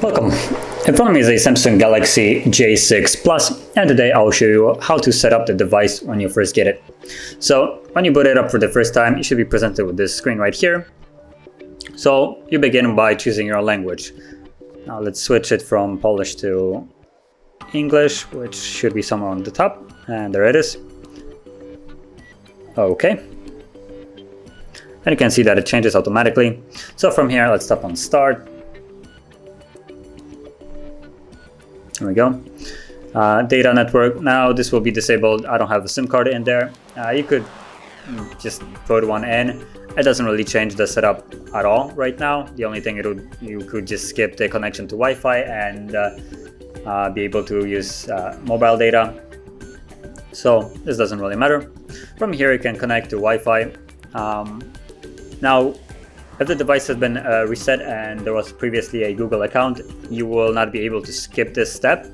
Welcome. In front of me is a Samsung Galaxy J6 Plus, and today I'll show you how to set up the device when you first get it. So when you boot it up for the first time, you should be presented with this screen right here. So you begin by choosing your language. Now let's switch it from Polish to English, which should be somewhere on the top, and there it is. Okay. And you can see that it changes automatically. So from here, let's tap on Start. There we go. Data network. Now this will be disabled. I don't have a SIM card in there. You could just put one in. It doesn't really change the setup at all right now. The only thing you could just skip the connection to Wi-Fi and be able to use mobile data. So this doesn't really matter. From here you can connect to Wi-Fi. Now if the device has been reset and there was previously a Google account, you will not be able to skip this step,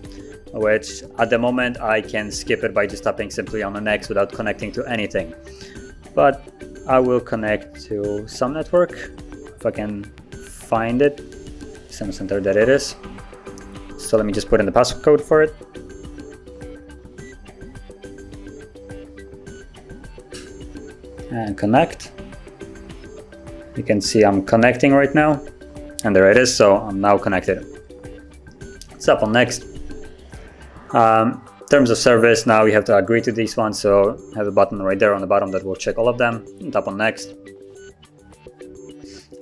which at the moment I can skip it by just tapping simply on the next without connecting to anything. But I will connect to some network if I can find it. SIM center, that it is. So let me just put in the passcode for it. And connect. You can see I'm connecting right now, and there it is. So I'm now connected. Let's tap on next. Terms of service, now you have to agree to these ones. So I have a button right there on the bottom that will check all of them. Tap on next.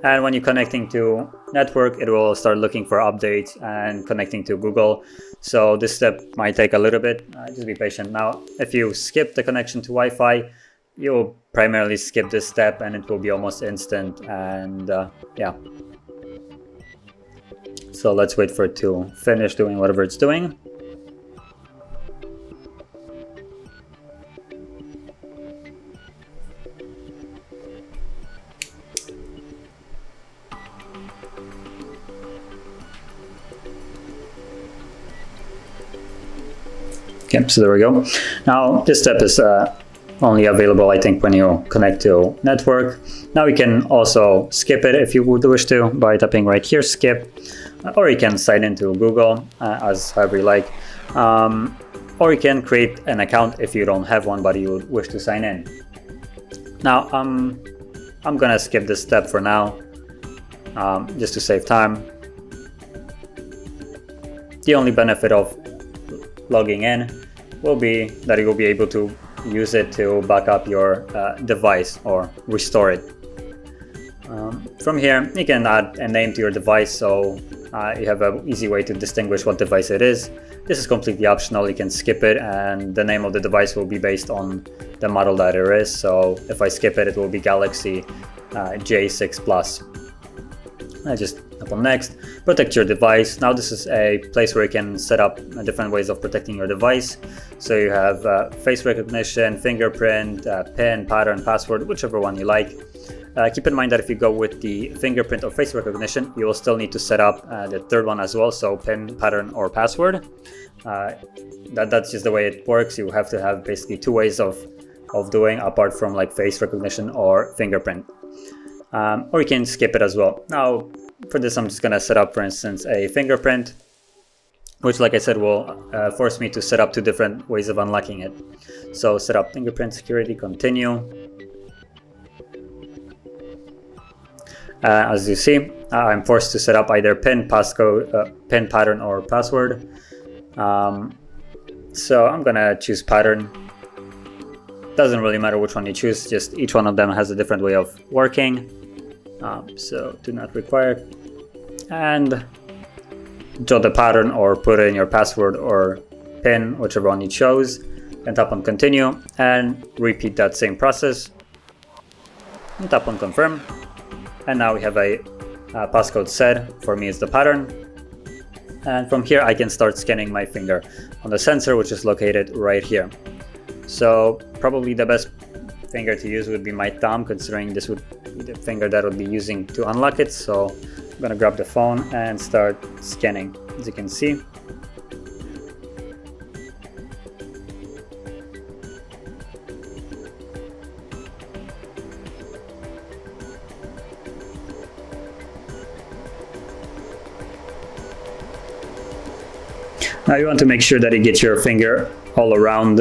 And when you're connecting to network, it will start looking for updates and connecting to Google. So this step might take a little bit. Just be patient. Now, if you skip the connection to Wi-Fi, you'll primarily skip this step and it will be almost instant. And yeah. So let's wait for it to finish doing whatever it's doing. Okay, so there we go. Now this step is only available, I think, when you connect to network. Now you can also skip it if you would wish to by tapping right here, skip, or you can sign into Google as however you like, or you can create an account if you don't have one but you would wish to sign in. Now I'm gonna skip this step for now, just to save time. The only benefit of logging in will be that you will be able to use it to back up your device or restore it. From here you can add a name to your device, so you have an easy way to distinguish what device it is. This is completely optional, you can skip it, and the name of the device will be based on the model that it is. So if I skip it, it will be Galaxy J6 Plus. I just tap on next. Protect your device. Now this is a place where you can set up different ways of protecting your device. So you have face recognition, fingerprint, PIN, pattern, password, whichever one you like. Keep in mind that if you go with the fingerprint or face recognition, you will still need to set up the third one as well, so PIN, pattern, or password. That's just the way it works. You have to have basically two ways of doing, apart from like face recognition or fingerprint. Or you can skip it as well. Now for this I'm just gonna set up, for instance, a fingerprint, which, like I said, will force me to set up two different ways of unlocking it. So set up fingerprint security, continue. As you see, I'm forced to set up either PIN, passcode, PIN, pattern, or password. So I'm gonna choose pattern. Doesn't really matter which one you choose, just each one of them has a different way of working. So do not require, and draw the pattern or put in your password or PIN, whichever one you chose, and tap on continue and repeat that same process and tap on confirm. And now we have a passcode set. For me it's the pattern, and from here I can start scanning my finger on the sensor, which is located right here. So probably the best finger to use would be my thumb, considering this would be the finger that I would be using to unlock it. So I'm gonna grab the phone and start scanning. As you can see, Now you want to make sure that you get your finger all around,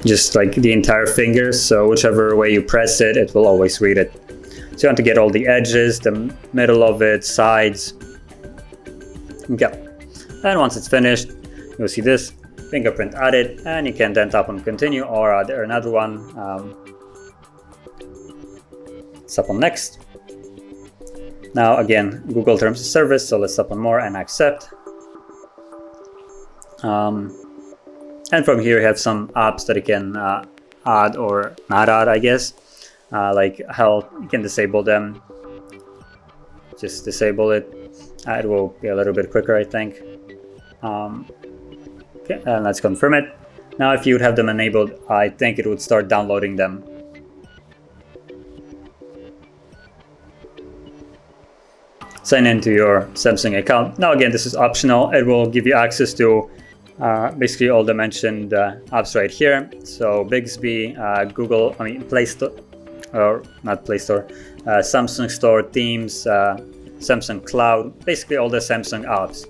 just like the entire finger, so whichever way you press it, it will always read it. So you want to get all the edges, the middle of it, sides. Okay. And once it's finished, you'll see this fingerprint added, and you can then tap on continue or add another one. Tap on next. Now again, Google Terms of Service, so let's tap on more and accept. And from here you have some apps that you can add or not add, I guess. Like how you can disable them. Just disable it. It will be a little bit quicker, I think. Okay, and let's confirm it. Now if you would have them enabled, I think it would start downloading them. Sign into your Samsung account. Now again, this is optional. It will give you access to basically all the mentioned apps right here. So Bixby, Google, Play Store, or not Play Store, Samsung Store, Teams, Samsung Cloud, basically all the Samsung apps.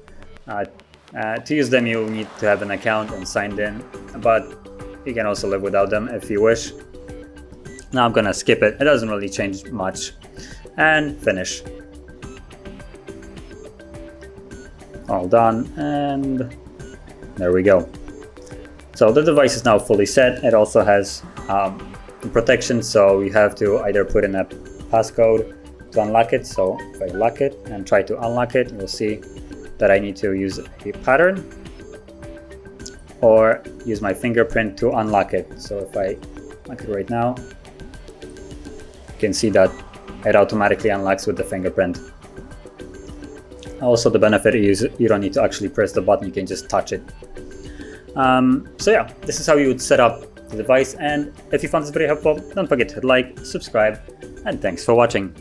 To use them, you need to have an account and signed in, but you can also live without them if you wish. Now I'm gonna skip it. It doesn't really change much. And finish. All done, and there we go. So the device is now fully set. It also has protection, so you have to either put in a passcode to unlock it. So if I lock it and try to unlock it, you'll see that I need to use a pattern or use my fingerprint to unlock it. So if I lock it right now, you can see that it automatically unlocks with the fingerprint. Also, the benefit is you don't need to actually press the button, you can just touch it. So yeah, this is how you would set up the device, and if you found this video helpful, don't forget to hit like, subscribe, and thanks for watching.